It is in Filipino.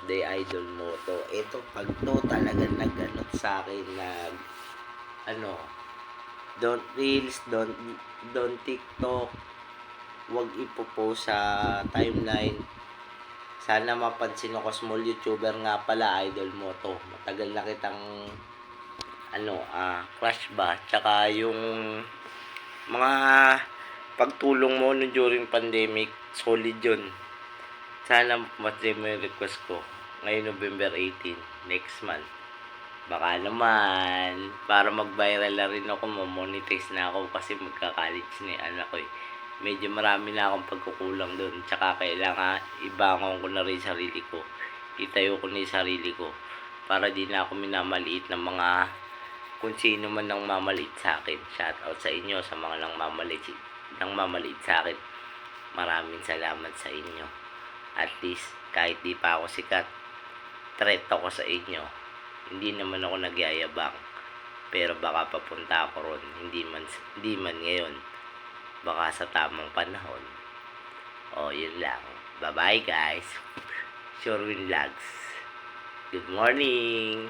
The Idol Moto. Ito, pag to talagang nag-ano sa akin, ano, don't reels, don't TikTok, wag ipopost sa timeline. Sana mapansin ako, small YouTuber nga pala, Idol Moto. Matagal na kitang, crush ba? Tsaka yung mga pagtulong mo no during pandemic, solid yun. Sana matrim mo yung request ko ngayon November 18, next month. Baka naman, para mag-viral na rin ako, mamonetize na ako kasi magka-college na yung anak ko eh. Medyo marami na akong pagkukulang doon. Tsaka kailangan ibangon ko na rin sarili ko. Itayo ko na yung sarili ko. Para di na ako minamaliit ng mga kung sino man nang mamaliit sa akin. Shout out sa inyo sa mga nang mamaliit sa akin. Maraming salamat sa inyo. At least kahit di pa ako sikat, threat ako sa inyo. Hindi naman ako nagyayabang. Pero baka papunta ako ron. Hindi man ngayon. Baka sa tamang panahon. O, yun lang. Bye-bye guys. Sherwin Vlogs. Good morning.